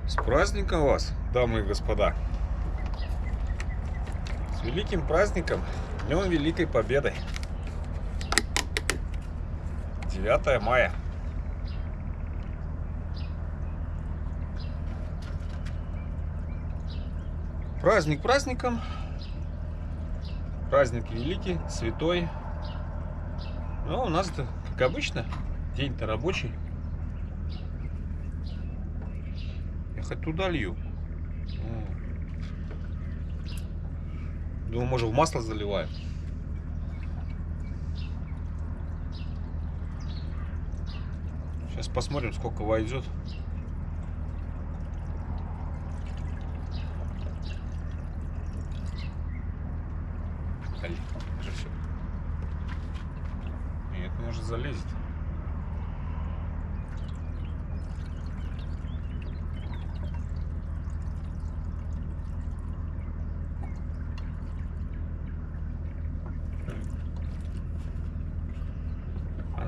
С праздником вас, дамы и господа! С великим праздником, Днем Великой Победы! 9 мая. Праздник праздником. Праздник великий, святой. Но у нас-то, как обычно, день-то рабочий. Я хоть туда лью. Думаю, может, в масло заливаю. Сейчас посмотрим, сколько войдет. Уже все. Нет, может, залезет.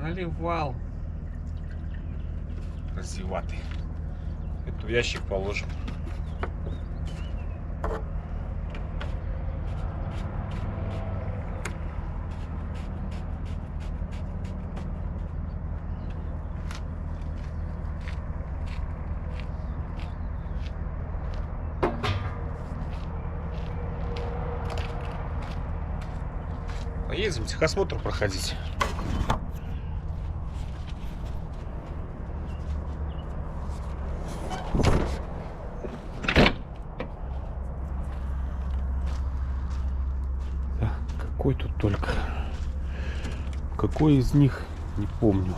Наливал. Разеватый. Это в ящик положим. Поедем техосмотр проходить. Какой тут только. Какой из них, не помню.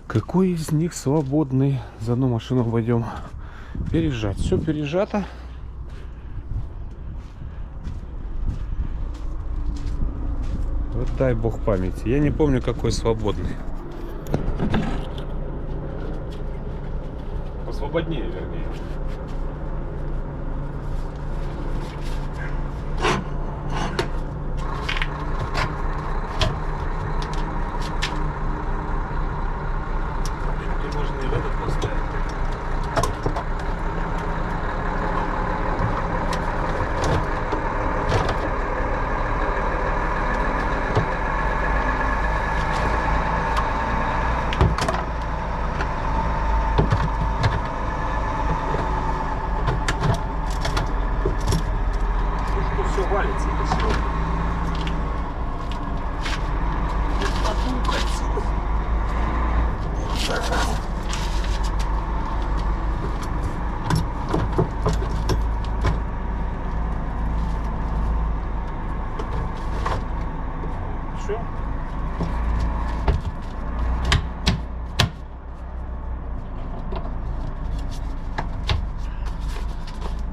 Какой из них свободный? За одну машину пойдем переезжать. Все пережато. Вот дай бог памяти. Я не помню, какой свободный. Посвободнее, вернее.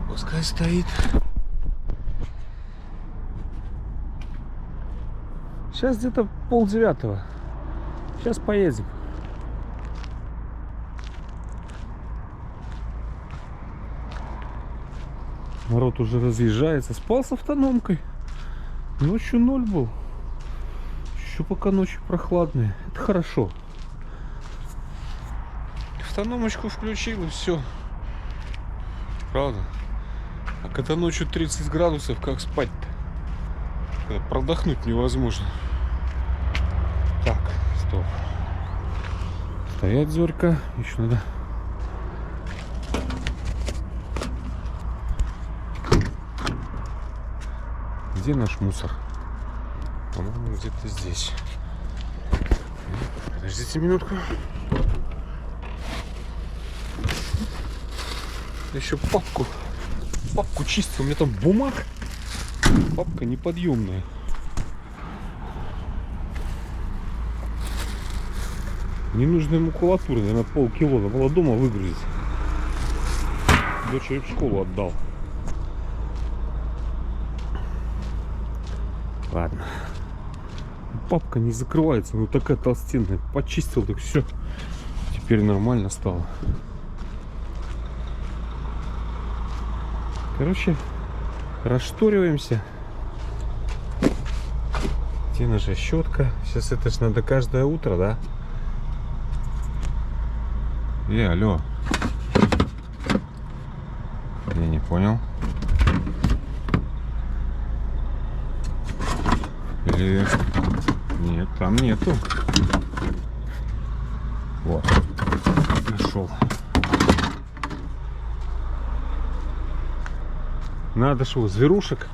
Пускай стоит. Сейчас где-то 8:30. Сейчас поедем. Народ уже разъезжается. Спал с автономкой. Ночью 0 был. Еще пока ночью прохладные. Это хорошо. Автономочку включил и все. Правда? А когда ночью 30 градусов, как спать-то? Продохнуть невозможно. Так, стоп. Стоять, Зорька. Еще надо. Где наш мусор? По-моему, где-то здесь. Подождите минутку. Еще папку чистил. У меня там бумаг. Папка неподъемная. Ненужная макулатура, наверное, полкило. Надо было дома выгрузить. Дочери в школу отдал. Ладно. Папка не закрывается, ну такая толстенная. Почистил, так все. Теперь нормально стало. Короче, Расшториваемся. Где наша щетка? Сейчас это ж надо каждое утро, да? Алло. Я не понял. Или... Нет, там нету. Вот. Нашел. Надо что, зверушек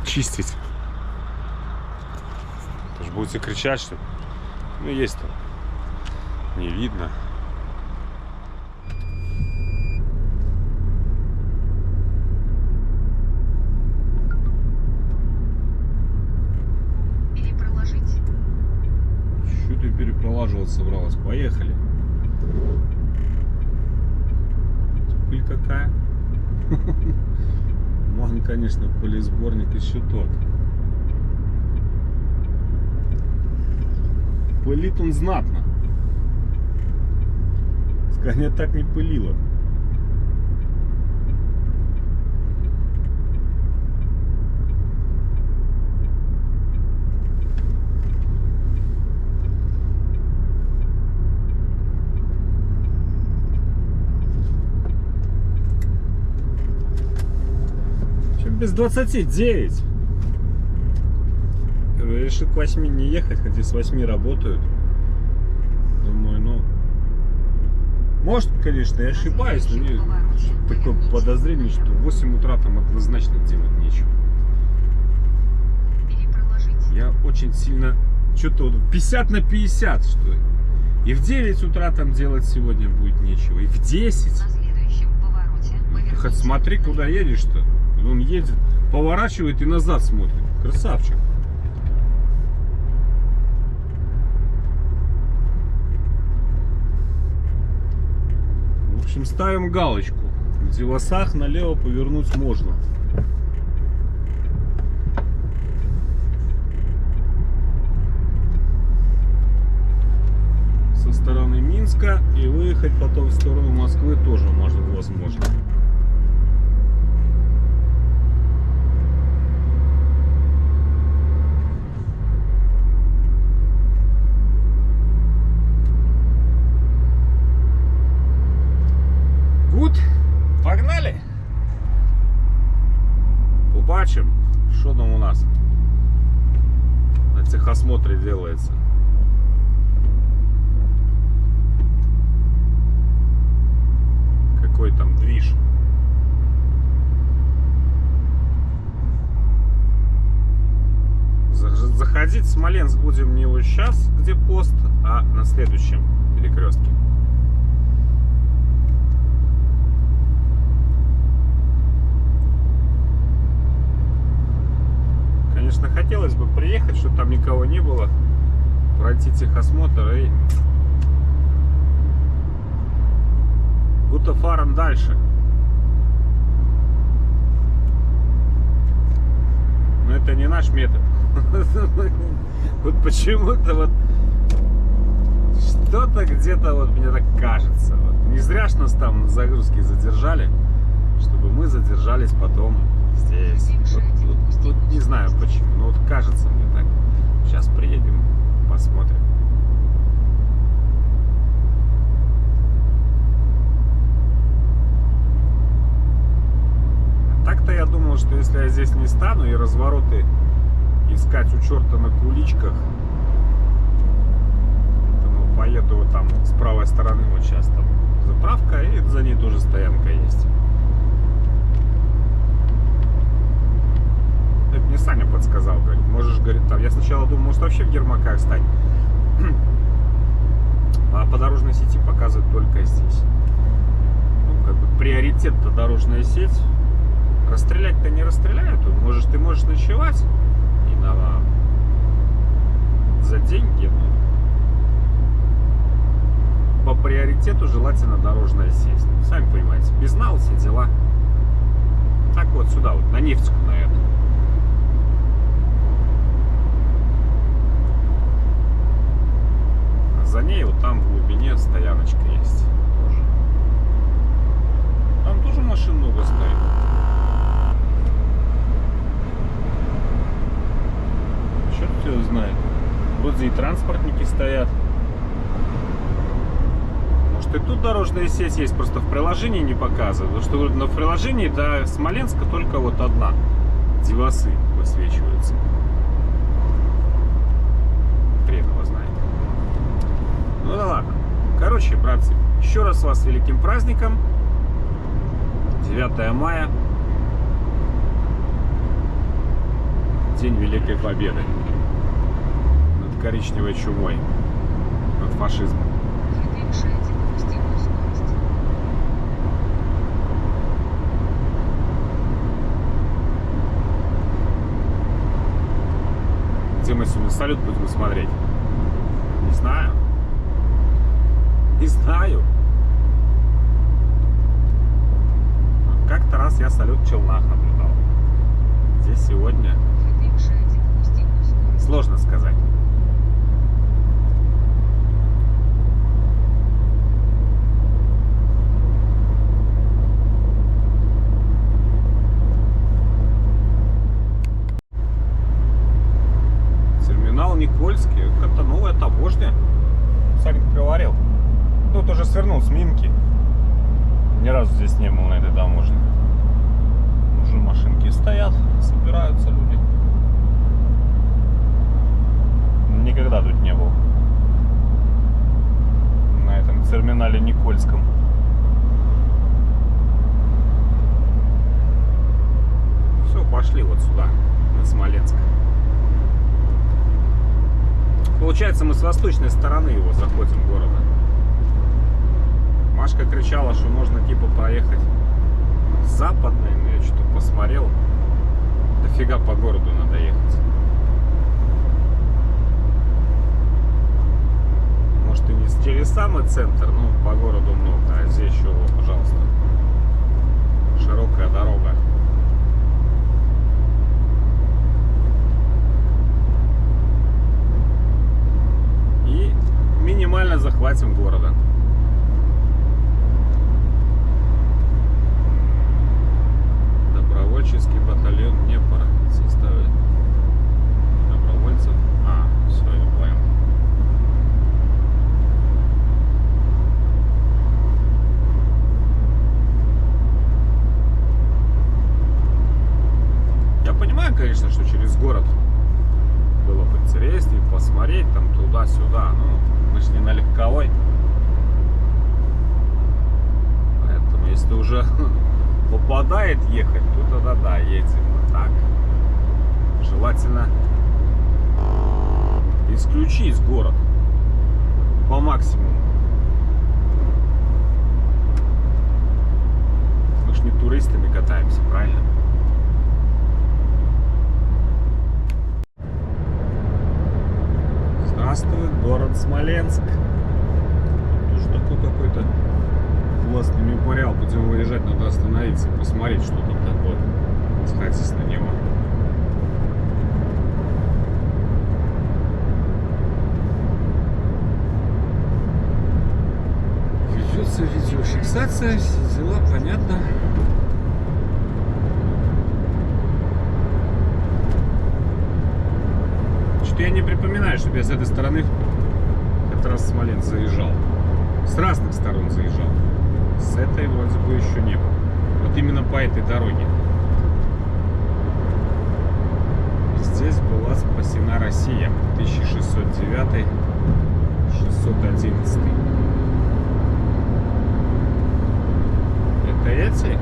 чистить. Тоже будете кричать, что... Ну, есть там. Не видно. Перепроложить. Что ты перепролаживаться собралась? Поехали. Пыль какая? Ман, конечно, пылесборник еще тот. Пылит он знатно. Скорее так не пылило. Без 29. Решил к 8 не ехать, хотя с 8 работают. Думаю, ну... Может, конечно, я ошибаюсь, но мне такое подозрение, что в 8 утра там однозначно делать нечего. Я очень сильно... Что-то вот 50 на 50, что ли. И в 9 утра там делать сегодня будет нечего, и в 10. Ты хоть смотри, куда едешь-то. Он едет, поворачивает и назад смотрит. Красавчик. В общем, ставим галочку. В Дивасах налево повернуть можно. Со стороны Минска и выехать потом в сторону Москвы тоже можно, возможно. Погнали! Побачим, что там у нас на техосмотре делается. Какой там движ. Заходить в Смоленск будем не вот сейчас, где пост, а на следующем перекрестке. Конечно, хотелось бы приехать, чтобы там никого не было, пройти техосмотр и будто фаром дальше. Но это не наш метод. Вот почему-то вот что-то где-то вот мне так кажется. Не зря ж нас там загрузки задержали, чтобы мы задержались потом здесь. Вот не знаю почему, но вот кажется мне так. Сейчас приедем, посмотрим. Так-то я думал, что если я здесь не стану и развороты искать у черта на куличках, то ну, поеду вот там с правой стороны, вот сейчас там заправка, и за ней тоже стоянка есть. Это мне Саня подсказал, говорит, можешь, говорит, там, я сначала думал, может вообще в Ермаках стать, а по дорожной сети показывает только здесь. Ну, как бы приоритет-то дорожная сеть. Расстрелять-то не расстреляют, ты можешь ночевать и за деньги, но по приоритету желательно дорожная сеть. Сами понимаете, безнал, все дела. Так вот сюда, вот на Невскую, на эту. А за ней вот там в глубине стояночка есть тоже. Там тоже машин много стоит. и тут дорожная сеть есть, просто в приложении не показывают. Потому что в приложении до Смоленска только вот одна. Девасы высвечиваются. Хрен его знает. Ну да ладно. Короче, братцы, еще раз вас с великим праздником. 9 мая. День Великой Победы. Над коричневой чумой. Над фашизмом. Где мы сегодня салют будем смотреть? Не знаю. Не знаю. Как-то раз я салют в Челнах наблюдал. Здесь сегодня сложно сказать. Терминал Никольский. Как-то новая таможня. Садик говорил. Тут уже свернул с Минки. Ни разу здесь не был на этой таможне. Уже машинки стоят, собираются люди. Никогда тут не был. На этом терминале Никольском. Все, пошли вот сюда, на Смоленск. Получается, мы с восточной стороны его заходим в города. Машка кричала, что можно типа проехать с западной, но я что-то посмотрел. Дофига по городу надо ехать. Может и не через самый центр, но по городу много. А здесь еще, вот, пожалуйста, широкая дорога. И минимально захватим города. Добровольческий батальон Днепр в составе добровольцев. Все, я понял. Я понимаю, конечно, что через город было бы интереснее посмотреть там туда-сюда. Ну, мы же не на легковой. Поэтому, если уже попадает ехать, то тогда да, едем. Так. Желательно исключить город по максимуму. Мы ж не туристами катаемся, правильно? Здравствует город Смоленск. Тут тоже такой какой-то классный мемориал. Будем выезжать, надо остановиться, посмотреть, что тут такое. Сходить на него. Ведется видеофиксация, все дела, понятно. Что-то я не припоминаю, чтобы я с этой стороны как раз в Смоленск заезжал. С разных сторон заезжал. С этой вроде бы еще не было. Вот именно по этой дороге. Здесь была спасена Россия. 1609-611. Это эти?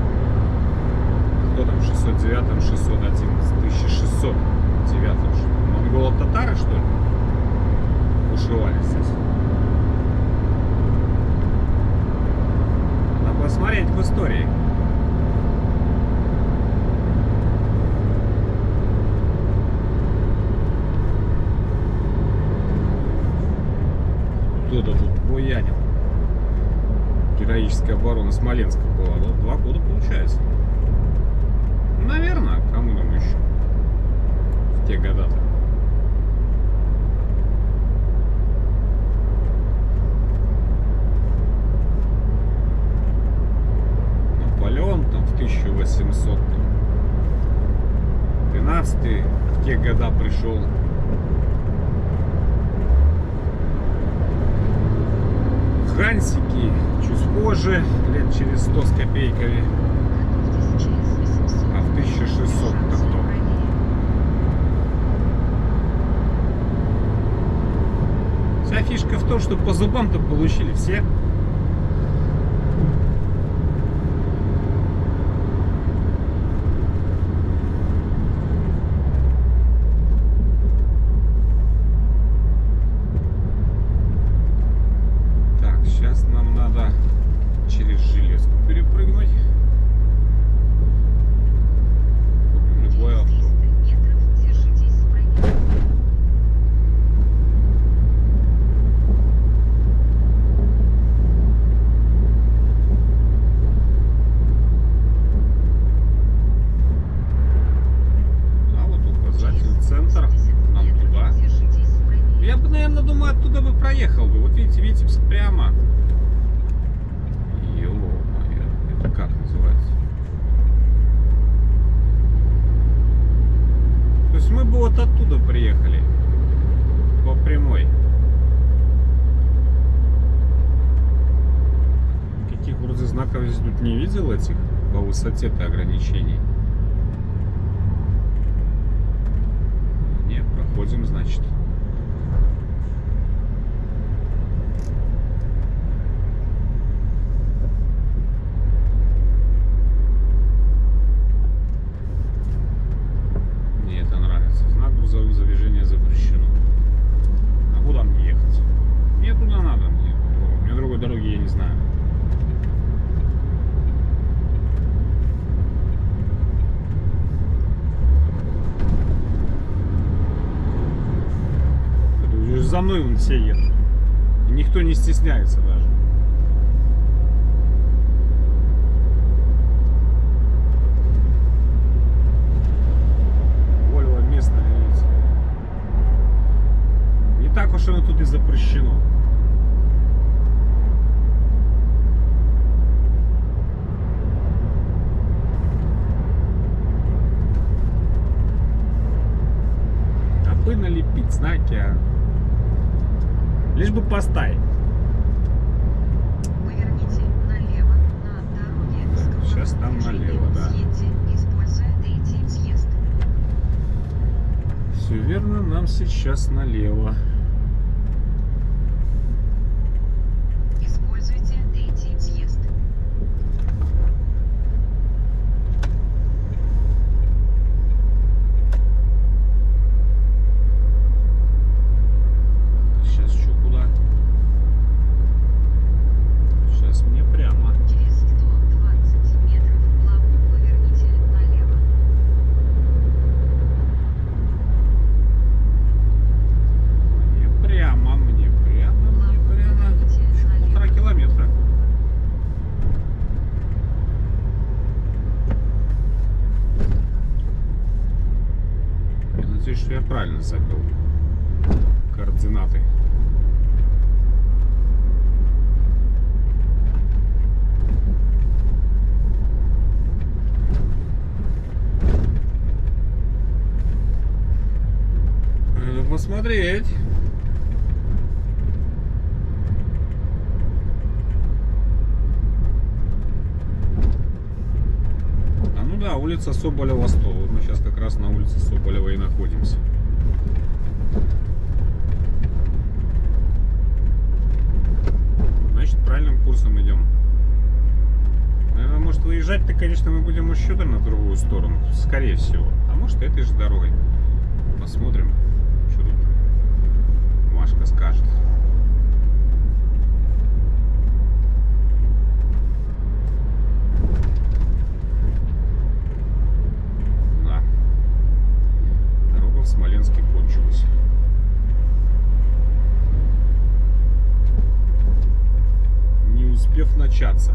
Кто там в 609-м, 611? 1609-м. Монголо-татары, что ли? Бушевали здесь. Надо посмотреть в истории. Кто-то тут буянил. Героическая оборона Смоленска была. Вот 2 года получается. Наверное, кому там еще в те года-то. Наполеон там в 1813 в те года пришел. Гансики чуть позже, лет через 100 с копейками. А в 1600 это кто? Вся фишка в том, что по зубам-то получили все. Так, сейчас нам надо через железку перепрыгнуть. Купим любое авто. Центр, нам туда. Я бы, наверное, думаю, оттуда бы проехал бы. Вот видите, Витебск прямо. Ё-моё, это как называется? То есть мы бы вот оттуда приехали. По прямой. Каких вроде знаков здесь тут не видел этих по высоте-то ограничений. Ходим, значит. Мне это нравится. Знак грузовых движения запрещено. А куда мне ехать? Мне туда надо. Мне другой дороги я не знаю. За мной вон все едут. И никто не стесняется даже. Вольво местное, видите. Не так уж оно тут и запрещено. А бы налепить знаки, а? Лишь бы поставить. Поверните налево на дороге. Так, сейчас там налево, да. Съедьте, используя третий съезд. Все верно, нам сейчас налево. Используйте третий съезд. Сейчас что, куда? Сейчас мне прямо. Через 120 метров плавно поверните налево. Мне прямо, мне прямо, мне прямо. Еще 1,5 километра. Я надеюсь, что я правильно забил координаты. Надо посмотреть. А ну да, улица Соболева 100. Вот мы сейчас как раз на улице Соболева и находимся. Значит, правильным курсом идем. Наверное, может, выезжать-то, конечно, мы будем еще на другую сторону. Скорее всего. А может, этой же дорогой. Посмотрим, что тут Машка скажет. Да. Дорога в Смоленске кончилась. Не успев начаться.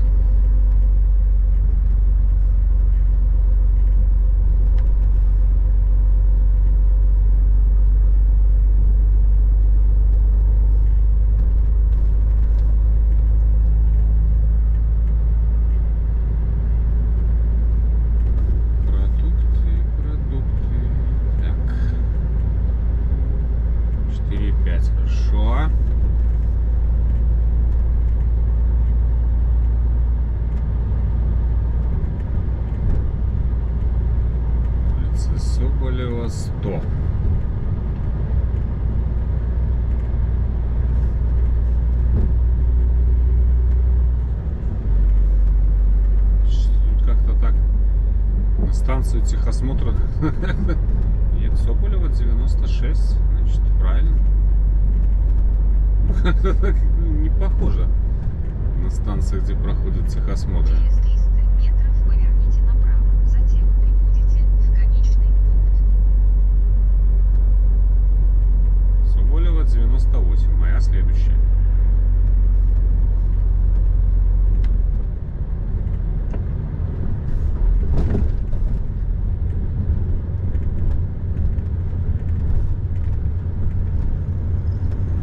Соболева 100. Тут как-то так на станцию техосмотра. Нет, Соболева 96. Значит, правильно. Как-то так не похоже на станцию, где проходит техосмотр. Через 300 метров поверните направо. Затем прибудете в конечный пункт. Соболева 98, моя следующая.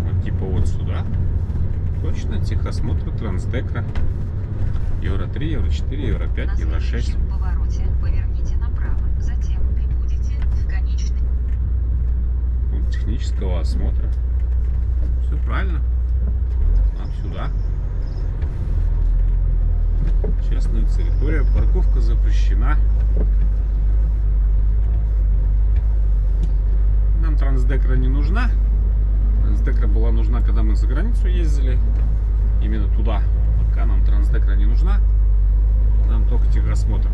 Вот типа вот сюда. Точно, техосмотр Трансдекра. Евро 3, Евро 4, Евро 5, На Евро 6. следующем повороте поверните направо. Затем прибудете в конечный Пункт технического осмотра. Все правильно. Нам сюда. Частная территория. Парковка запрещена. Нам Трансдекра не нужна. Трансдекра была нужна, когда мы за границу ездили. Именно туда. Пока нам Трансдекра не нужна. Нам только техосмотр.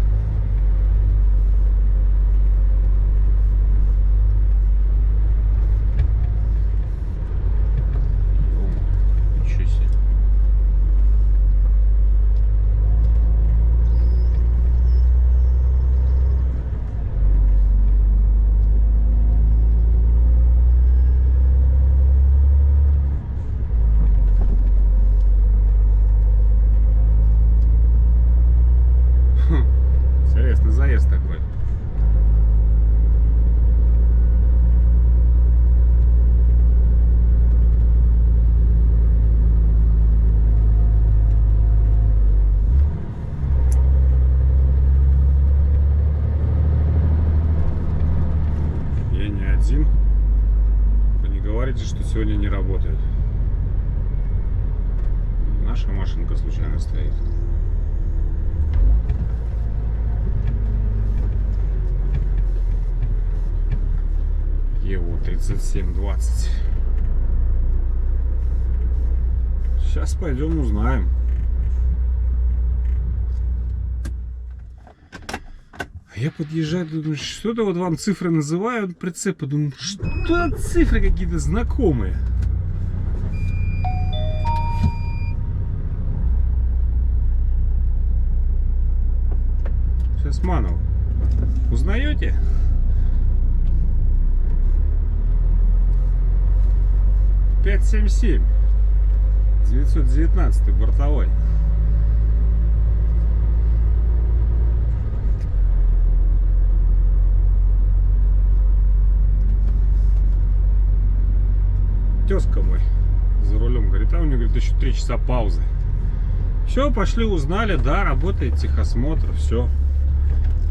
Ничего себе. Интересный заезд такой. Я не один. Вы не говорите, что сегодня не работает. Наша машинка случайно стоит. Его 3720. Сейчас пойдем узнаем. Я подъезжаю, думаю, что-то вот вам цифры называют, прицепы, думаю, что цифры какие-то знакомые. Сейчас Манов. Узнаете? «577» 919 бортовой. Тезка мой за рулем говорит, а у него, говорит, еще 3 часа паузы. Все, пошли, узнали, да, работает техосмотр, все,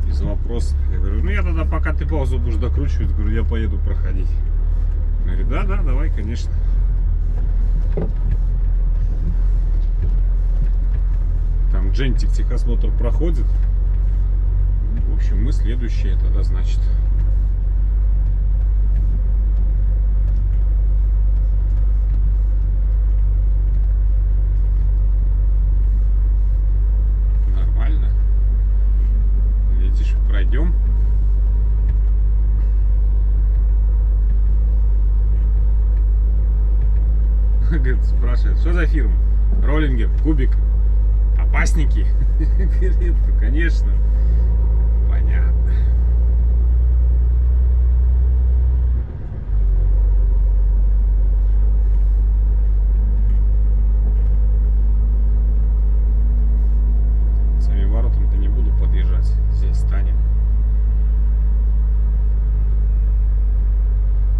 без вопросов. Я говорю, ну я тогда, пока ты паузу будешь докручивать, говорю, я поеду проходить. Говорит, да, давай, конечно. Там джентик техосмотр проходит. В общем, мы следующие тогда, значит. Нормально. Видишь, пройдем. Говорит, спрашивает, что за фирма? Роллингер, Кубик, опасники? Говорит, ну конечно. Понятно. Самим воротам-то не буду подъезжать. Здесь станем.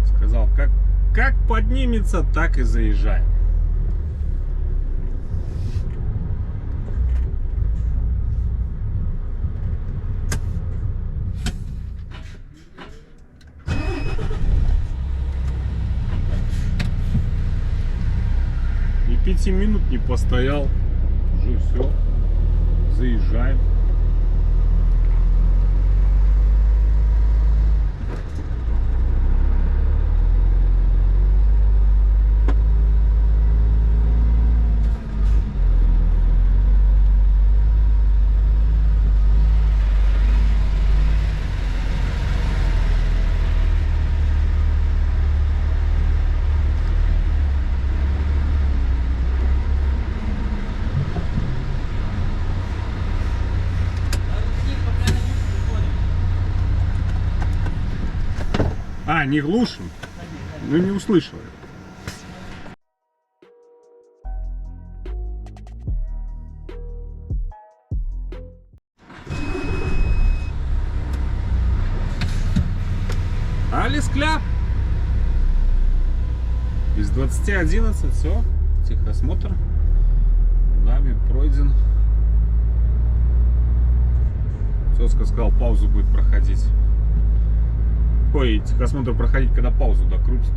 Сказал, как поднимется, так и заезжаем. И 5 минут не постоял. Уже все. Заезжаем. А, не глушим? Ну не услышал. Alles klar. Без 20:11, все. Техосмотр нами пройден. Тезка сказал, паузу будет проходить. Ой, техосмотр проходить, когда паузу докрутит.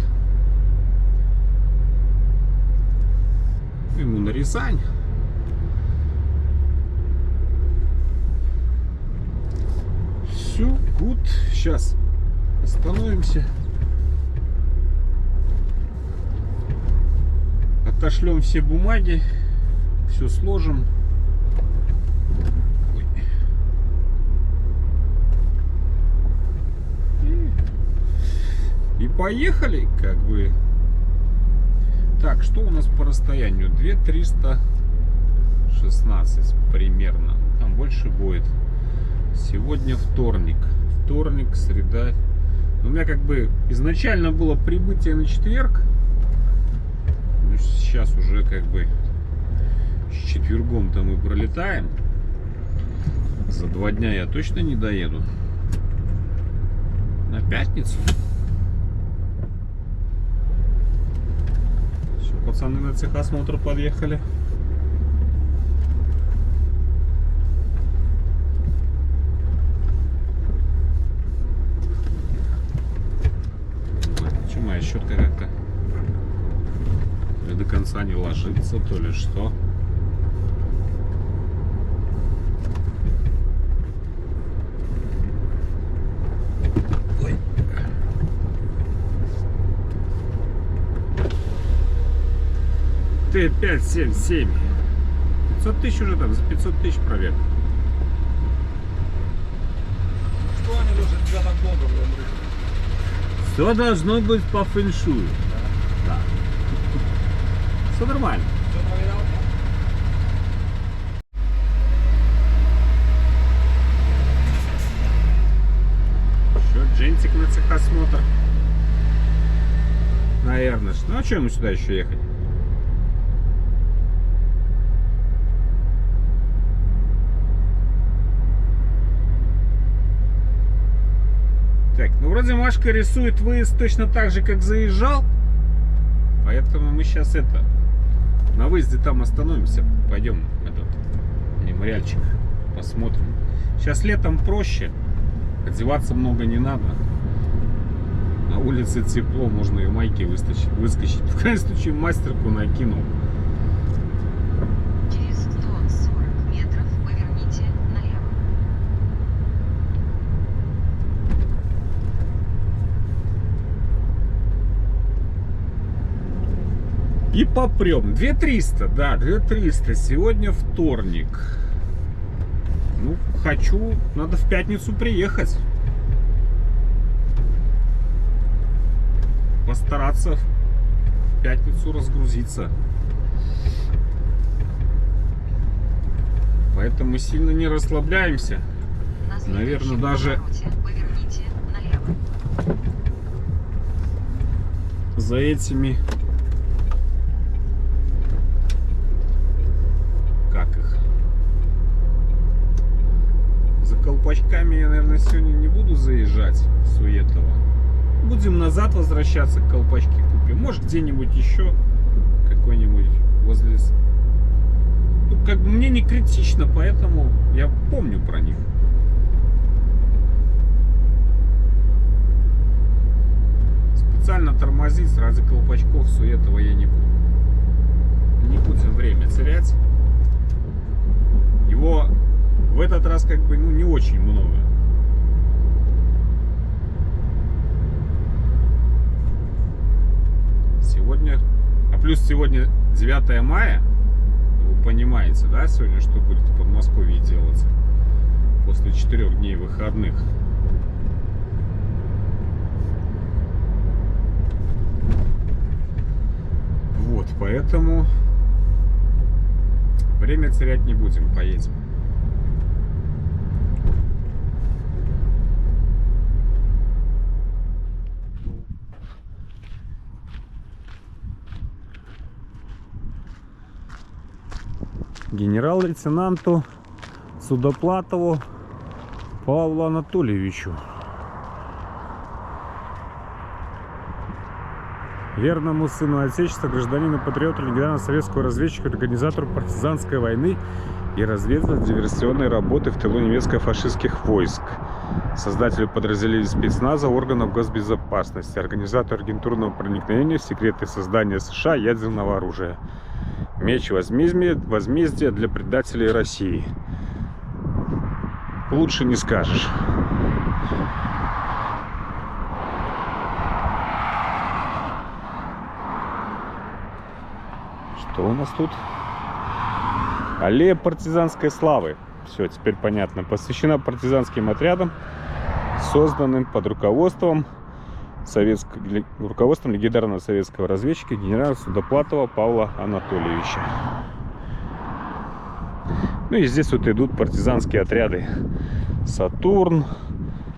Ему на Рязань. Все, гуд. Сейчас остановимся. Отошлем все бумаги. Все сложим. Ой. И поехали, как бы. Так, что у нас по расстоянию? 2316 примерно. Там больше будет. Сегодня вторник. Вторник, среда. У меня как бы изначально было прибытие на четверг. Но сейчас уже как бы с четвергом-то мы пролетаем. За 2 дня я точно не доеду. На пятницу. Все, пацаны на техосмотр подъехали. Почему моя щетка как-то до конца не ложится, то ли что? Ой. Т577. 500 тысяч уже там, за 500 тысяч пробег. Что они уже тебя так долго говорят? Все должно быть по фэншую. Да. Все нормально. Все проверял? Еще джентик на техосмотр. Наверное. Ну а что ему сюда еще ехать? Так, ну вроде Машка рисует выезд точно так же, как заезжал. Поэтому мы сейчас на выезде там остановимся. Пойдем этот мемориальчик посмотрим. Сейчас летом проще. Одеваться много не надо. На улице тепло, можно и в майке выскочить. В крайнем случае мастерку накинул. Через 140 метров поверните налево. И попрем. 2300, да, 2300. Сегодня вторник. Ну, хочу, надо в пятницу приехать. Постараться в пятницу разгрузиться. Поэтому сильно не расслабляемся. На Наверное, следующем даже повороте поверните налево. за этими, как их, за колпачками я, наверное, сегодня не буду заезжать с Уетова. Будем назад возвращаться, колпачки купим. Может, где-нибудь еще какой-нибудь возле. Ну, как бы мне не критично, поэтому я помню про них. Специально тормозить ради колпачков с Уетова я не буду. Не будем время терять. Его в этот раз как бы, ну, не очень много. Сегодня, а плюс сегодня 9 мая, вы понимаете, да, сегодня что будет в Подмосковье делаться после 4 дней выходных. Вот, поэтому время терять не будем, поедем. генерал-лейтенанту Судоплатову Павлу Анатольевичу. Верному сыну Отечества, гражданину патриоту, легендарному советского разведчику, организатору партизанской войны и разведывательно-диверсионной работы в тылу немецко-фашистских войск, создателю подразделений спецназа органов госбезопасности, организатору агентурного проникновения в секреты создания США ядерного оружия. Меч возмездия для предателей России. Лучше не скажешь. Что у нас тут? Аллея партизанской славы. Все, теперь понятно. Посвящена партизанским отрядам, созданным под руководством легендарного советского разведчика генерала Судоплатова Павла Анатольевича. Ну и здесь вот идут партизанские отряды. Сатурн,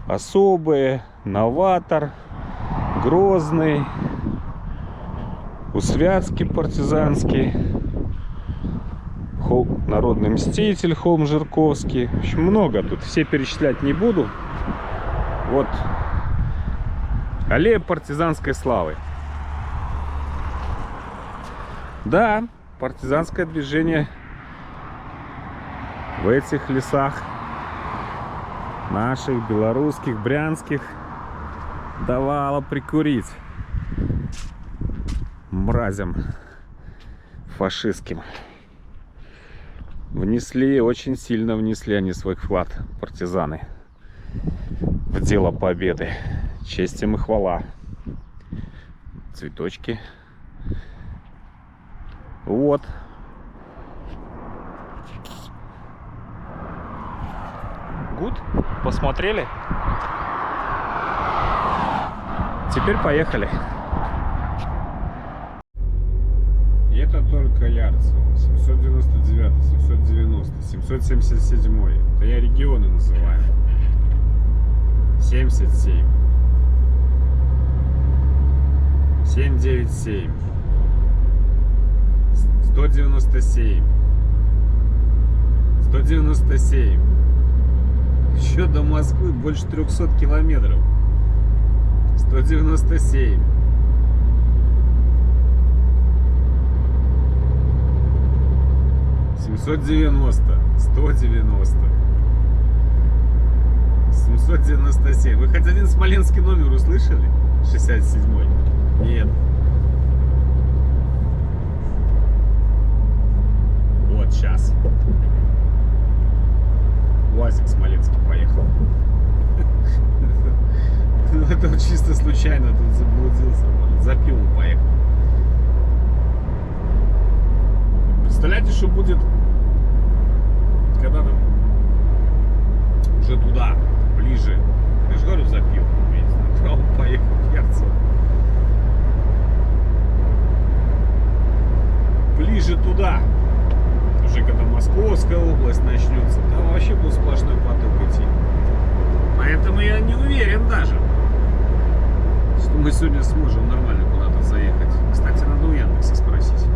Особые, Новатор, Грозный, Усвятский партизанский, Народный мститель, Холм Жирковский. В общем, много тут. Все перечислять не буду. Вот аллея партизанской славы. Да, партизанское движение в этих лесах наших, белорусских, брянских, давало прикурить мразям фашистским. Очень сильно внесли они свой вклад, партизаны, в дело победы. Честь им и хвала. Цветочки. Вот. Гуд? Посмотрели? Теперь поехали. И это только Ярцево. 799, 790, 777. Это я регионы называю. 77. 797. 197. 197. Еще до Москвы больше 300 километров. 197. 790. 190. 797. Вы хоть один смоленский номер услышали? 67-й? Нет. Вот сейчас. УАЗик смоленский поехал. Ну это вот чисто случайно тут заблудился. За пивом поехал. Представляете, что будет, когда там уже туда, ближе. Я же говорю, за пивом. Направо поехал в Ярцево. Ближе туда. Уже когда Московская область начнется, там вообще будет сплошной поток идти. Поэтому я не уверен даже, что мы сегодня сможем нормально куда-то заехать. Кстати, надо у Яндекса спросить.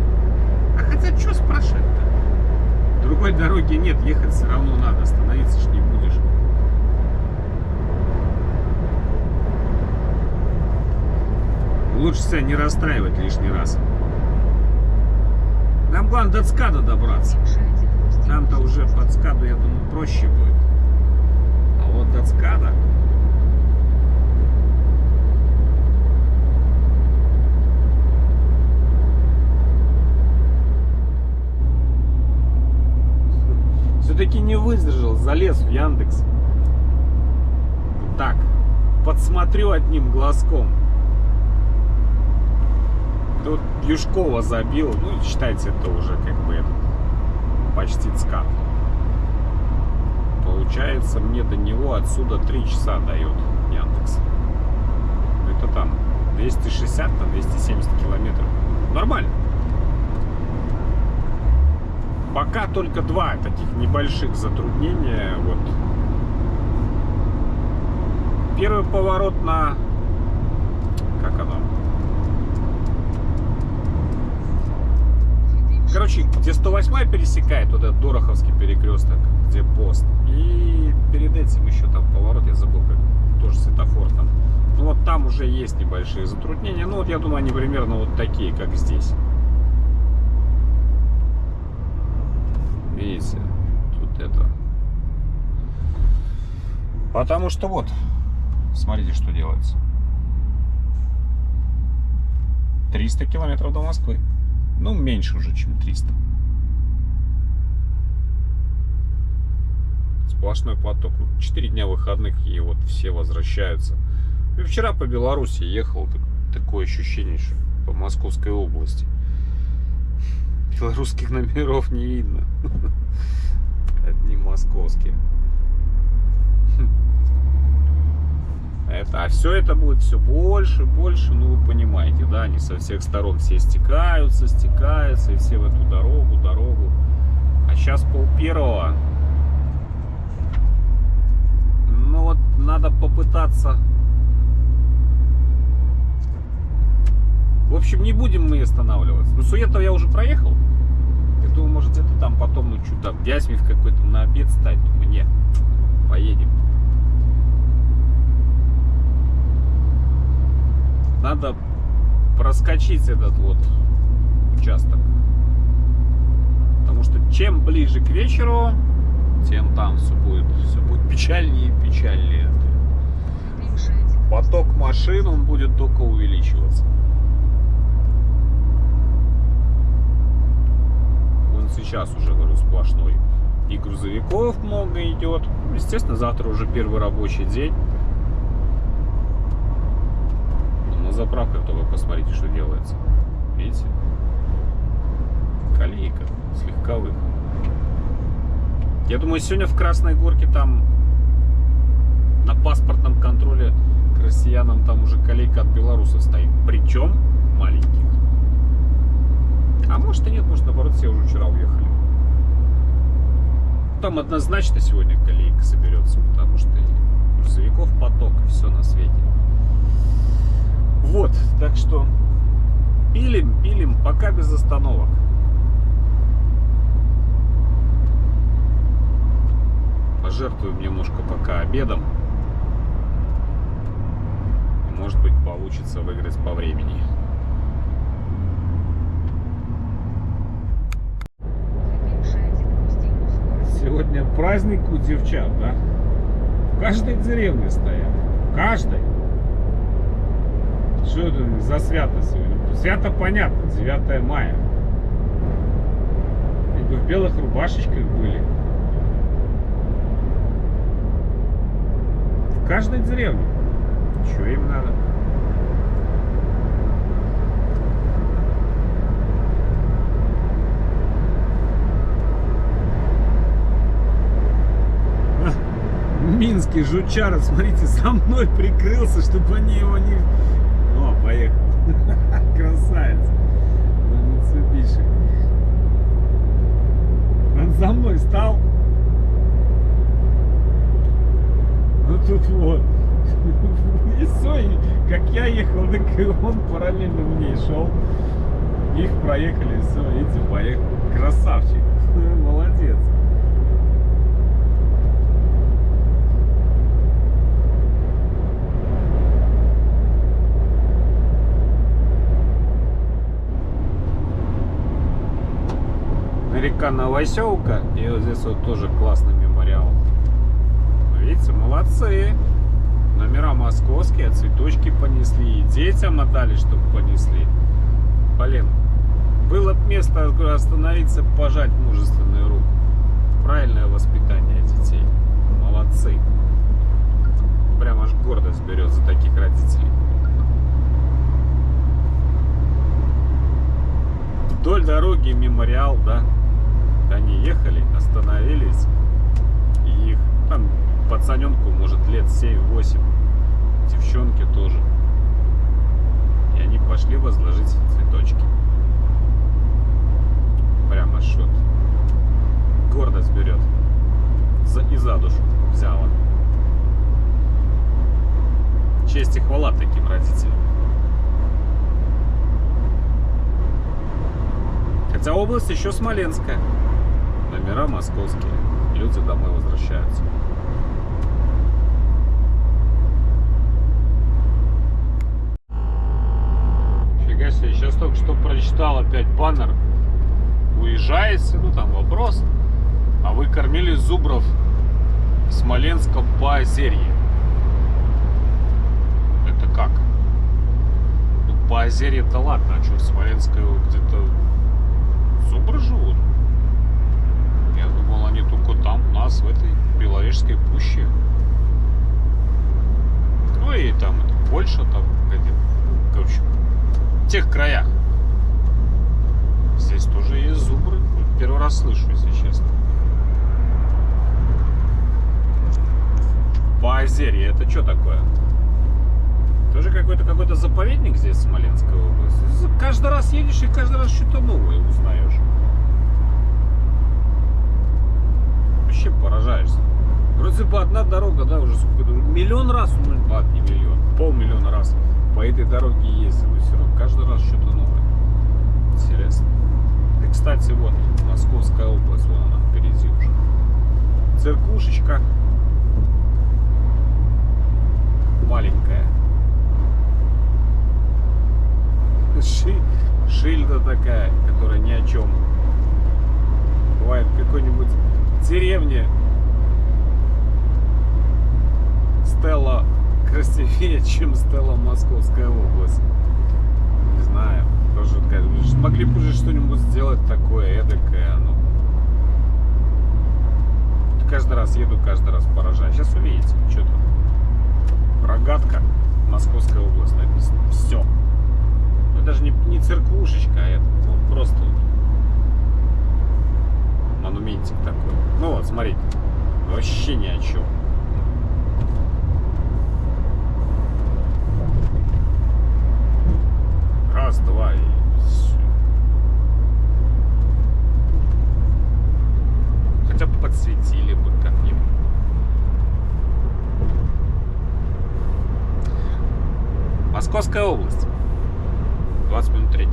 А хотя что спрашивать-то? Другой дороги нет, ехать все равно надо, остановиться ж не будешь. Лучше себя не расстраивать лишний раз. Нам главное до ЦКАДа добраться. Там-то уже под ЦКАДу, я думаю, проще будет. А вот до ЦКАДа... Все-таки не выдержал, залез в Яндекс. Так, подсмотрю одним глазком. Тут Юшкова забил, ну считайте, это уже как бы этот, почти ЦКАД. Получается, мне до него отсюда 3 часа дает Яндекс. Это там 260, там 270 километров. Нормально. Пока только 2 таких небольших затруднения. Вот. Первый поворот на... Как оно? Короче, где 108 пересекает, вот этот Дороховский перекресток, где пост. И перед этим еще там поворот, я забыл, как тоже светофор там. Ну вот там уже есть небольшие затруднения. Ну вот я думаю, они примерно вот такие, как здесь. Видите, тут это. Потому что вот, смотрите, что делается. 300 километров до Москвы. Ну, меньше уже, чем 300. Сплошной поток. 4 дня выходных, и вот все возвращаются. И вчера по Беларуси ехал, такое ощущение, что по Московской области. Белорусских номеров не видно. Одни московские. А все это будет все больше, больше, ну вы понимаете, да, они со всех сторон все стекаются, и все в эту дорогу. А сейчас 12:30. Ну вот надо попытаться. В общем, не будем мы останавливаться. Ну, Суетов я уже проехал. Я думаю, может где-то там потом, ну что-то в Вязьмив какой-то на обед стать. Думаю, нет, поедем. Надо проскочить этот вот участок. Потому что чем ближе к вечеру, тем там все будет печальнее и печальнее. Поток машин, он будет только увеличиваться. Вон сейчас уже, говорю, сплошной. И грузовиков много идет. Естественно, завтра уже первый рабочий день. На заправках только посмотрите, что делается. Видите? Колейка с легковых. Я думаю, сегодня в Красной Горке там на паспортном контроле к россиянам там уже колейка от белорусов стоит. Причем маленьких. А может и нет, может наоборот все уже вчера уехали. Там однозначно сегодня колейка соберется, потому что грузовиков поток, и все на свете. Вот, так что пилим, пока без остановок. Пожертвуем немножко пока обедом. Может быть, получится выиграть по времени. Сегодня праздник у девчат, да? В каждой деревне стоят. В каждой. Что это за свято сегодня? Свято понятно, 9 мая. И в белых рубашечках были. В каждой деревне. Что им надо? Минский жучара, смотрите, со мной прикрылся, чтобы они его не... О, поехал. Красавец. На Mitsubishi. Он за мной стал. Ну тут вот. И все, как я ехал, так и он параллельно мне шел. Их проехали, все, видите, поехал. Красавчик. Молодец. Река Новоселка, и вот здесь вот тоже классный мемориал. Видите, молодцы. Номера московские, цветочки понесли, и детям отдали, чтобы понесли. Блин, было бы место остановиться, пожать мужественную руку. Правильное воспитание детей. Молодцы. Прям аж гордость берет за таких родителей. Вдоль дороги мемориал, да. Они ехали, остановились, и их там пацаненку, может, лет 7-8, девчонки тоже. И они пошли возложить цветочки. Прямо шот. Гордость берет. И за душу взяла. Честь и хвала таким родителям. Хотя область еще Смоленская. Номера московские. Люди домой возвращаются. Фига себе, сейчас только что прочитал опять баннер. Уезжаете, ну там вопрос. А вы кормили зубров в Смоленском Поозерье. Это как? Ну, Поозерье-то ладно, а что, в Смоленской где-то зубры живут? Я думал, они только там, у нас, в этой Беловежской пуще. Ну и там, это Польша, там, где-то, короче, в тех краях. Здесь тоже есть зубры. Первый раз слышу, если честно. Поозерье, это что такое? Тоже какой-то заповедник здесь, в Смоленской области. Каждый раз едешь и каждый раз что-то новое узнаешь. Вообще поражаешься. Вроде бы одна дорога, да, уже сколько-то, миллион раз, ну, ладно, не миллион, 500 000 раз по этой дороге ездил, и все равно каждый раз что-то новое. Интересно. И, кстати, вот, Московская область, вон она впереди уже. Церквушечка. Маленькая. Шильда такая, которая ни о чем. Бывает в какой-нибудь деревне стелла красивее, чем стелла Московская область. Не знаю. Тоже могли бы уже что-нибудь сделать такое, эдакое. Ну. Каждый раз еду, каждый раз поражаюсь. Сейчас увидите, что там. Рогатка, Московская область написано. Все. Ну, даже не церквушечка, а это ну, просто монументик такой. Ну вот, смотрите. Вообще ни о чем. Раз, два и все. Хотя бы подсветили бы как-нибудь. Московская область. 20 минут 3.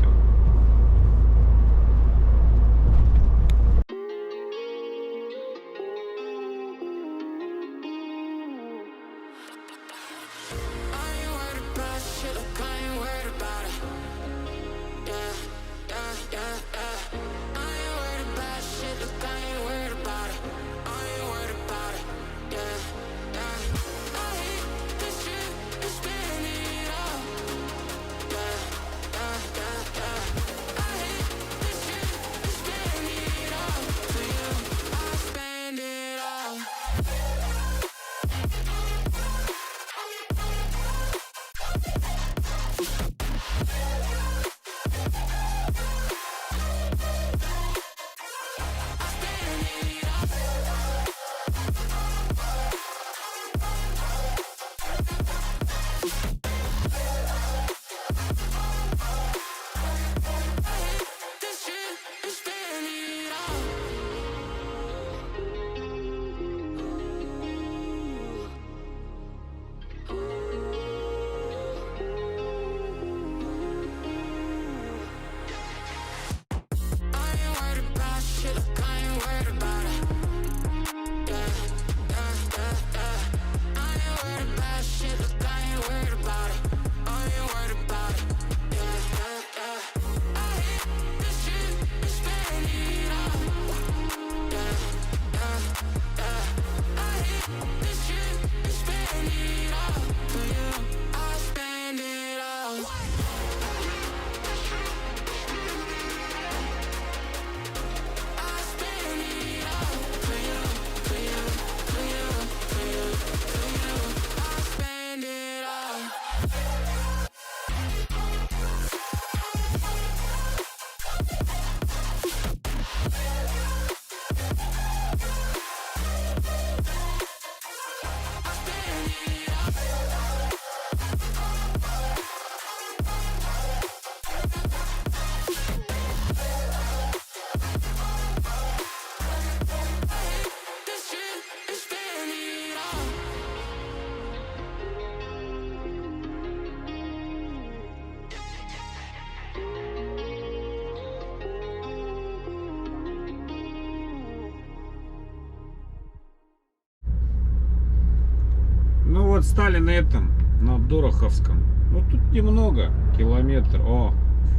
вот стали на этом, на Дороховском. Ну тут немного, километр. О,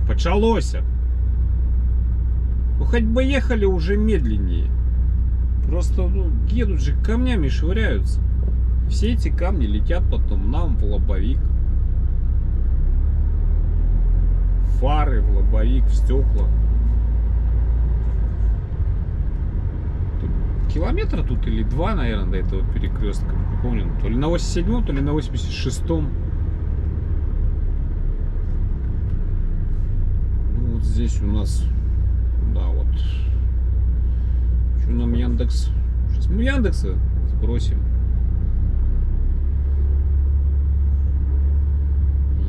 почалося. Ну хоть бы ехали уже медленнее. Просто едут же, камнями швыряются. Все эти камни летят потом нам в лобовик. Фары в лобовик, в стекла. Километра тут или 2, наверное, до этого перекрестка. Не помню, то ли на 87-м, то ли на 86-м. Ну, вот здесь у нас, да, вот. Что нам Яндекс? Сейчас мы Яндекса спросим.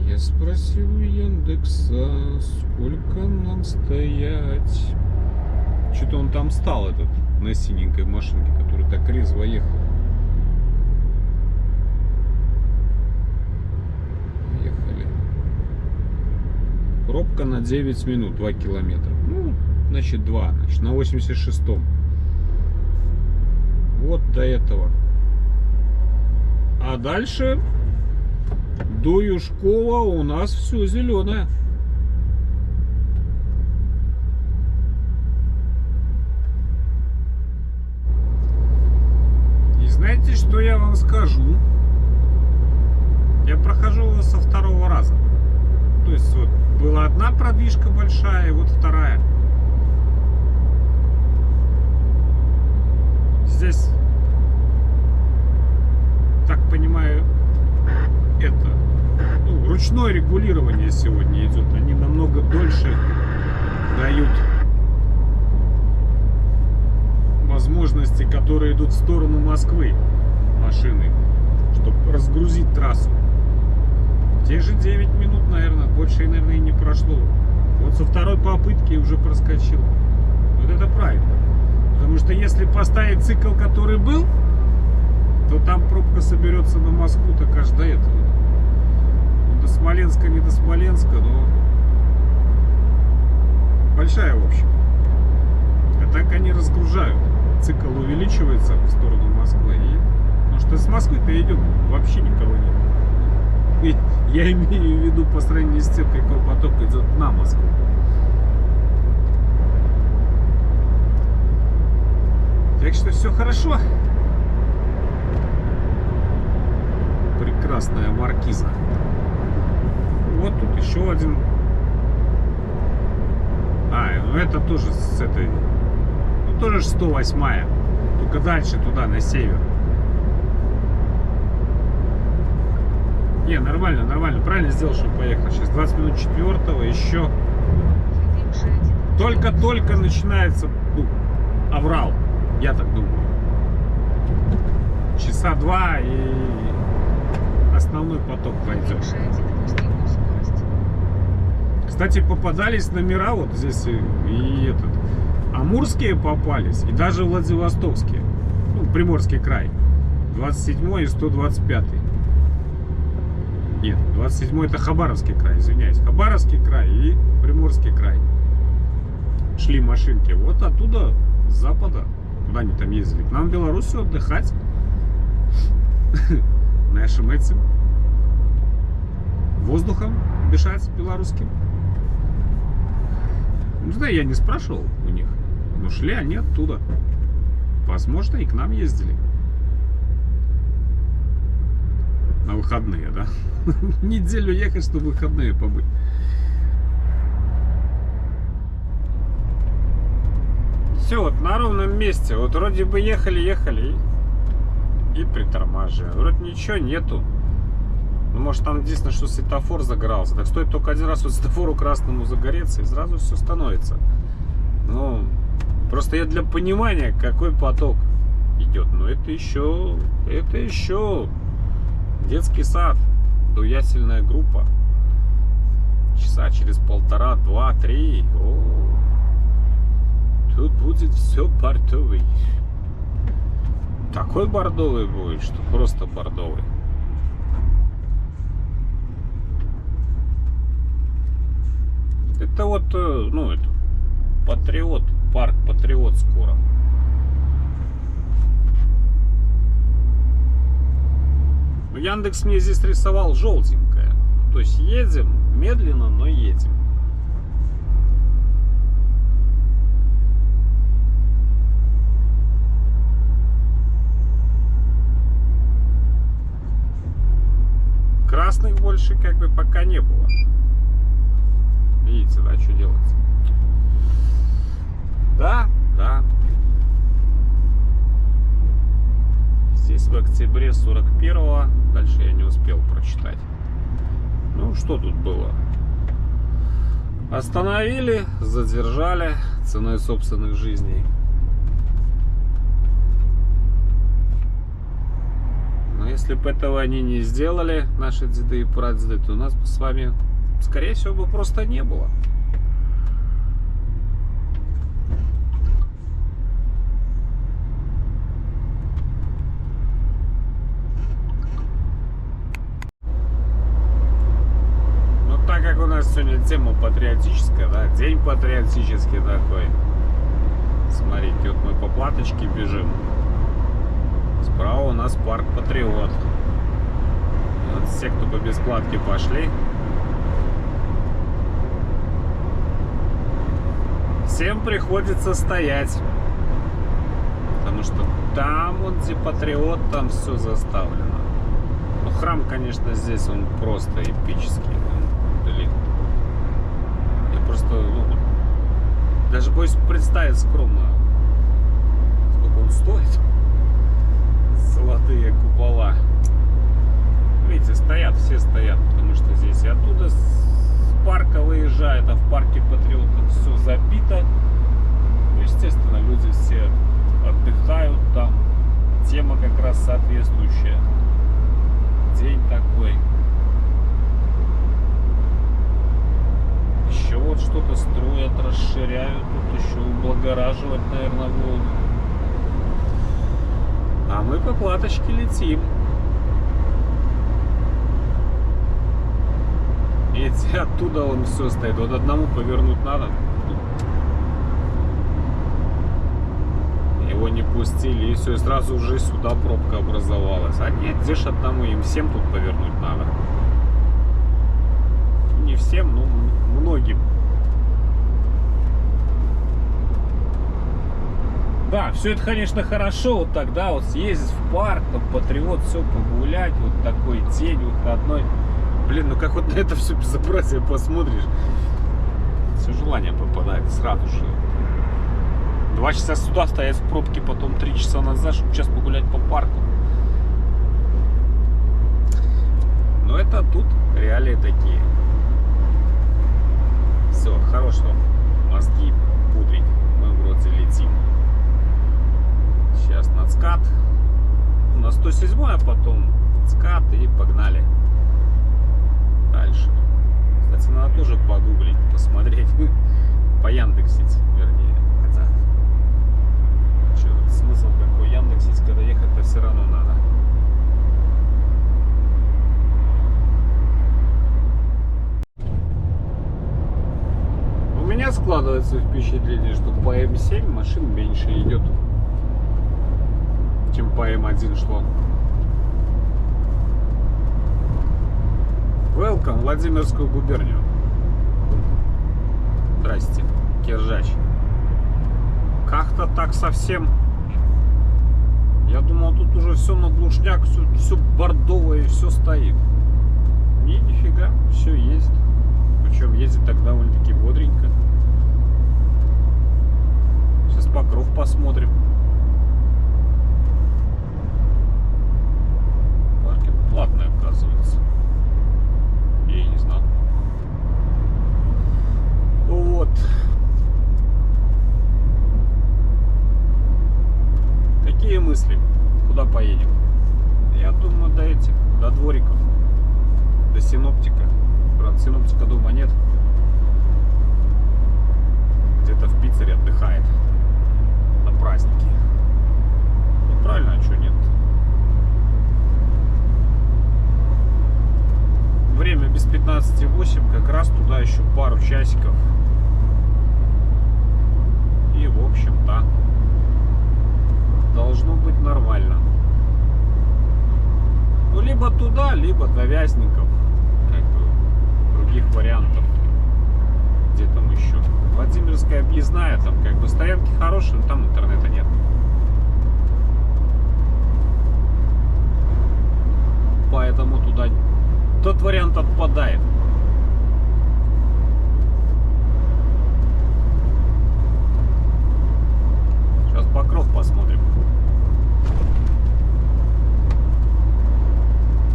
Я спросил у Яндекса, сколько нам стоять. Что-то он там стал, этот, на синенькой машинке, который так резво ехал. Ехали. Пробка на 9 минут, 2 километра. Ну, значит 2, значит на 86-м. Вот до этого. А дальше до Юшкова у нас все зеленое. Знаете, что я вам скажу? Я прохожу его со второго раза. То есть вот была одна продвижка большая, и вот вторая. Здесь, так понимаю, это ручное регулирование сегодня идет. Они намного дольше дают возможности, которые идут в сторону Москвы машины, чтобы разгрузить трассу. Те же 9 минут, наверное, больше, наверное, и не прошло. Вот со второй попытки уже проскочил. Вот это правильно. Потому что если поставить цикл, который был, то там пробка соберется на Москву так аж до этого. До Смоленска, не до Смоленска, но большая, в общем. А так они разгружают. Цикл увеличивается в сторону Москвы. Потому что с Москвы-то идем, вообще никого нет. И я имею в виду по сравнению с тем, какой поток идет на Москву. Так что все хорошо. Прекрасная маркиза. Вот тут еще один. Ну это тоже с этой. Тоже 108-я. Только дальше туда, на север. Не, нормально, нормально. Правильно сделал, что поехал. Сейчас 20 минут 4-го еще. Только-только начинается аврал. Я так думаю. Часа 2 и основной поток пойдет. Кстати, попадались номера вот здесь и этот. Амурские попались, и даже Владивостокские. Ну, Приморский край. 27 и 125. Нет, 27 это Хабаровский край, извиняюсь. Хабаровский край и Приморский край. Шли машинки вот оттуда, с запада. Куда они там ездили? К нам в Белоруссию отдыхать. Нашим этим воздухом дышать белорусским. Не знаю, я не спрашивал у них. Но шли они оттуда. Возможно, и к нам ездили. На выходные, да? Неделю ехать, чтобы выходные побыть. Все, вот на ровном месте. Вот вроде бы ехали и притормаживаем. Вроде ничего нету. Ну, может, там единственное, что светофор загорался. Так стоит только один раз вот светофору красному загореться, и сразу все становится. Ну, просто я для понимания, какой поток идет. Но это еще детский сад, доясельная группа. Часа через 1,5, 2, 3. Тут будет все бордовый. Такой бордовый будет, что просто бордовый. Это вот, ну, это Патриот, парк Патриот скоро. Ну, Яндекс мне здесь рисовал желтенькое. То есть едем медленно, но едем. Красных больше как бы пока не было. Видите, да, что делается? Да, да. Здесь в октябре 41-го. Дальше я не успел прочитать. Ну, что тут было? Остановили, задержали ценой собственных жизней. Но если бы этого они не сделали, наши деды и прадеды, то у нас бы с вами, скорее всего, бы просто не было. Так как у нас сегодня тема патриотическая, да, день патриотический такой. Смотрите, вот мы по платочке бежим. Справа у нас парк Патриот. И вот все, кто по бесплатке пошли, всем приходится стоять. Потому что там вот где Патриот, там все заставлено. Ну, храм, конечно, здесь он просто эпический. Блин. Я просто, даже боюсь представить скромно, сколько он стоит. Золотые купола. Видите, стоят, все стоят, потому что здесь и оттуда с парка выезжают, а в парке Патриот все забито. Ну, естественно, люди все отдыхают там. Тема как раз соответствующая. День такой. Еще вот что-то строят, расширяют. Тут еще облагораживать, наверное, будут. А мы по платочке летим. И оттуда он все стоит. Вот одному повернуть надо. Его не пустили, и все, и сразу уже сюда пробка образовалась. А нет, где ж одному, им всем тут повернуть надо. Не всем, но многим. Да, все это, конечно, хорошо, вот тогда вот съездить в парк, там, Патриот, все, погулять, вот такой день выходной. Блин, ну как вот на это все безобразие посмотришь, все желание пропадает сразу же. 2 часа сюда стоять в пробке, потом 3 часа назад, чтобы час погулять по парку. Но это тут реалии такие. Все, хорошего. Мозги пудрить. Мы вроде летим. Сейчас на скат. На 107, а потом скат и погнали. Дальше. Кстати, надо тоже погуглить, посмотреть. По Яндексить, вернее. Хотя, что, смысл какой Яндексить, когда ехать-то все равно надо. У меня складывается впечатление, что по М7 машин меньше идет, чем по М1 шло. Welcome, Владимирскую губернию. Здрасте, Киржач. Как-то так совсем. Я думал, тут уже все на глушняк, все бордовое, все стоит. Не, нифига, все ездит. Причем ездит так довольно-таки бодренько. Сейчас Покров посмотрим. Паркинг платный, оказывается. Я и не знал. Вот. Какие мысли? Куда поедем? Я думаю, до этих, до двориков, до синоптика. Правда, синоптика дома нет. Где-то в Питере отдыхает на праздники. Ну правильно, а что нет? Время без 15:08, как раз туда еще пару часиков. И в общем-то должно быть нормально. Ну, либо туда, либо до Вязников. Как бы других вариантов. Где там еще? Владимирская объездная, там как бы стоянки хорошие, но там интернета нет. Поэтому туда тот вариант отпадает. Сейчас Покров посмотрим.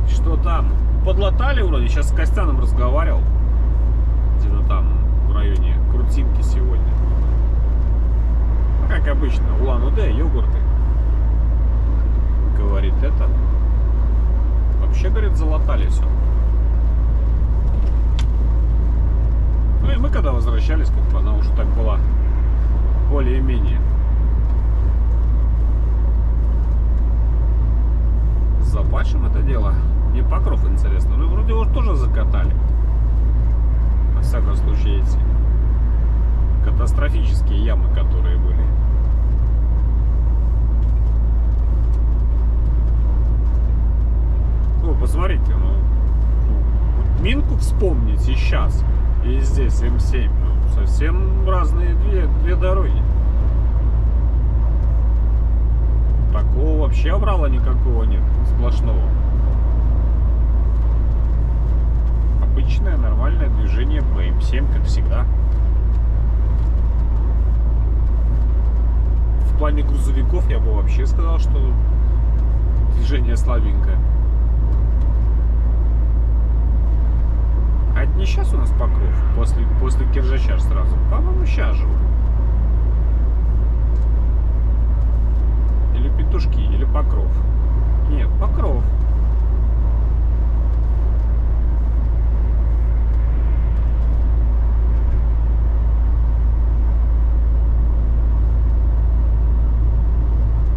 Что там? Подлатали вроде. Сейчас с Костяном разговаривал. Где-то там в районе Крутинки сегодня. Ну, как обычно, Улан-Удэ, йогурты. Говорит это. Вообще, говорит, залатали все. Ну и мы когда возвращались, как бы она уже так была более-менее. Запашем это дело. Мне Покров интересно. Ну, вроде его тоже закатали. Во всяком случае, эти катастрофические ямы, которые были. Ну, посмотрите, вот Минку вспомнить и сейчас. И здесь М7. Ну, совсем разные две дороги. Такого вообще обрала никакого нет. Сплошного. Обычное нормальное движение по М7, как всегда. В плане грузовиков я бы вообще сказал, что движение слабенькое. А это не сейчас у нас Покров? После Киржача сразу? По-моему, сейчас же. Или Петушки, или Покров. Нет, Покров.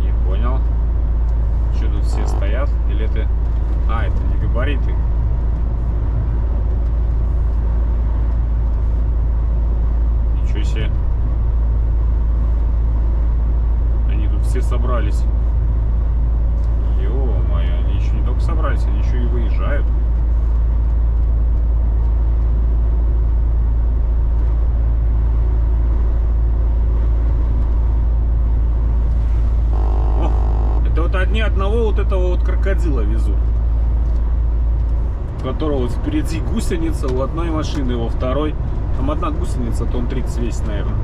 Не понял. Что тут все стоят? Или это... А, это не габариты. Ничего себе. Они тут все собрались. Ё-моё, они еще не только собрались, они еще и выезжают. О, это вот одни одного вот этого вот крокодила везут. У которого вот впереди гусеница у одной машины, во второй. Там одна гусеница, тонн 30 весит, наверное.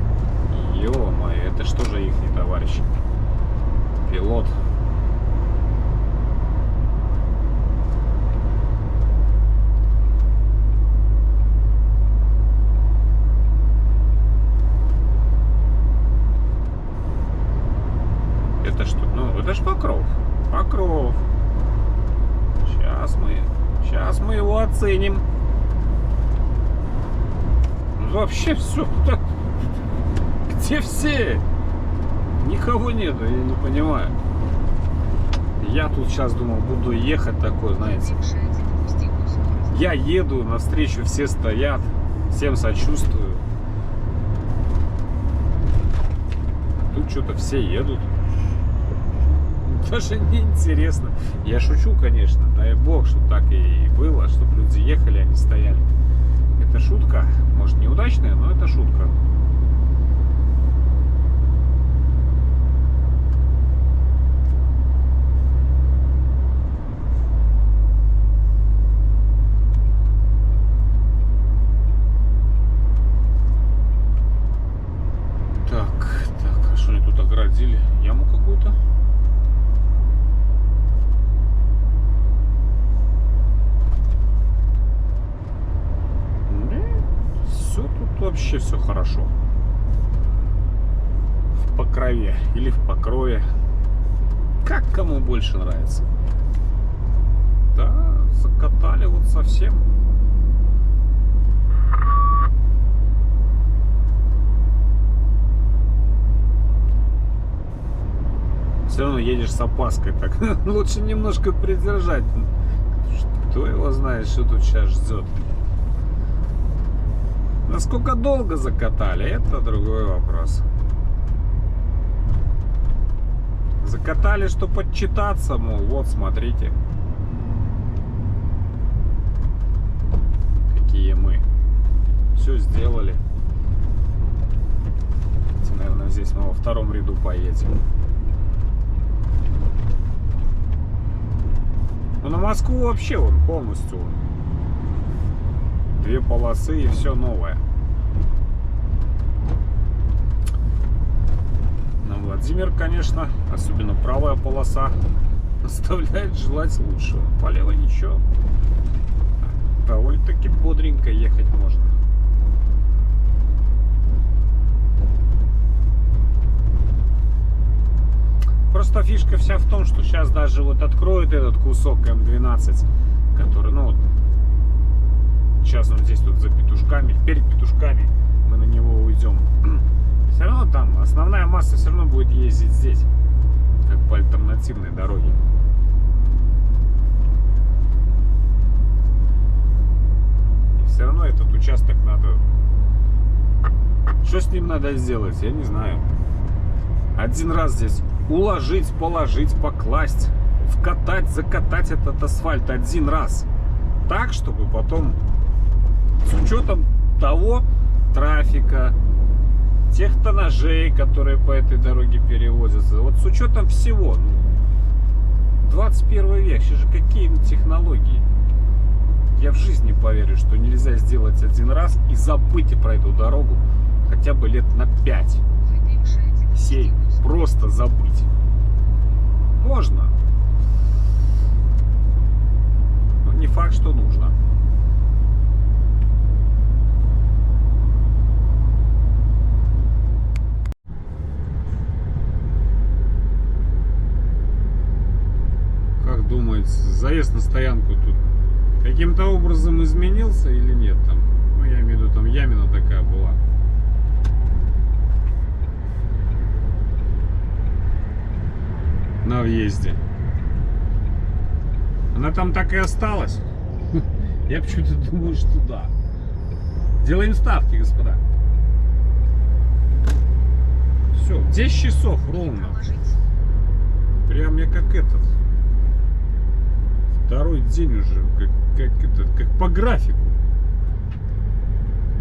Ё-моё, это что же ихний товарищ? Пилот. Это что? Ну, это ж Покров. Покров. Сейчас мы его оценим. Вообще все. Где все? Никого нету, я не понимаю. Я тут сейчас думал, буду ехать такой, знаете. Я еду, навстречу все стоят, всем сочувствую. Тут что-то все едут. Даже неинтересно. Я шучу, конечно. Дай бог, чтобы так и было, чтобы люди ехали, а не стояли. Это шутка. Может, неудачная, но это шутка. Так, а что они тут оградили? Яму какую-то? Все тут вообще все хорошо. В Покрове или в Покрове. Как кому больше нравится. Да, закатали вот совсем. Все равно едешь с опаской, так лучше немножко придержать. Кто его знает, что тут сейчас ждет. Насколько долго закатали, это другой вопрос. Закатали, чтобы отчитаться, мол, вот смотрите. все сделали. Наверное, здесь мы во втором ряду поедем. Ну, на Москву вообще он полностью 2 полосы и все новое. На Владимир, конечно, особенно правая полоса, оставляет желать лучшего. По левой ничего. Довольно-таки бодренько ехать можно. Просто фишка вся в том, что сейчас даже вот откроют этот кусок М12, который, ну вот, сейчас он здесь тут за петушками, перед петушками, мы на него уйдем. Все равно там основная масса все равно будет ездить здесь, как по альтернативной дороге. И все равно этот участок надо... Что с ним надо сделать, я не знаю. Один раз здесь уложить, положить, покласть, вкатать, закатать этот асфальт один раз. Так, чтобы потом с учетом того трафика, тех тоннажей, которые по этой дороге перевозятся, вот с учетом всего, 21 век, сейчас же какие технологии. Я в жизни поверю, что нельзя сделать один раз и забыть про эту дорогу хотя бы лет на 5. 7. Просто забыть. Можно. Но не факт, что нужно. Как думаете, заезд на стоянку тут каким-то образом изменился или нет там? Ну, я имею в виду, там ямина такая была. На въезде. Она там так и осталась. Я почему-то думаю, что да. Делаем ставки, господа. Все, 10 часов ровно. Прям я как этот. Второй день уже, как по графику.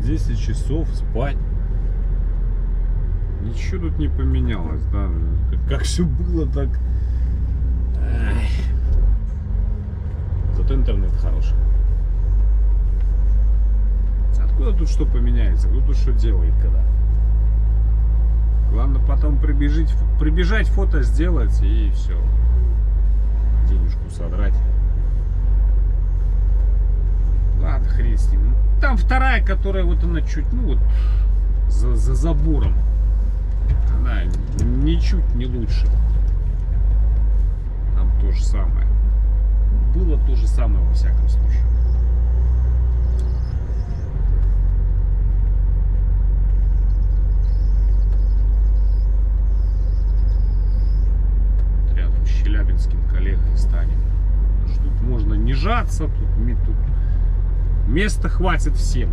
10 часов спать. Ничего тут не поменялось, да. Как все было, так. Ай. Зато интернет хороший. Откуда тут что поменяется? Кто тут что делает, когда? Главное потом прибежать, фото сделать и все. Денежку содрать. Ладно, хрен с ним. Там вторая, которая вот она чуть, ну вот, за забором. Она ничуть не лучше. Там то же самое. Было то же самое во всяком случае. Рядом с челябинским коллегой станем. Тут можно не жаться, тут места хватит всем.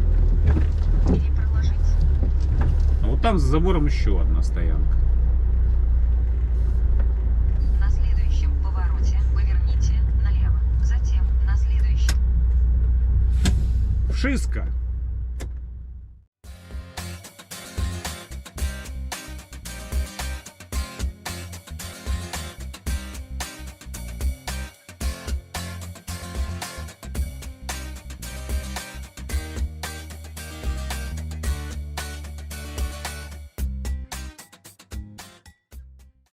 А вот там за забором еще одна стоянка. На следующем повороте поверните налево. Затем на следующем. Вшиска.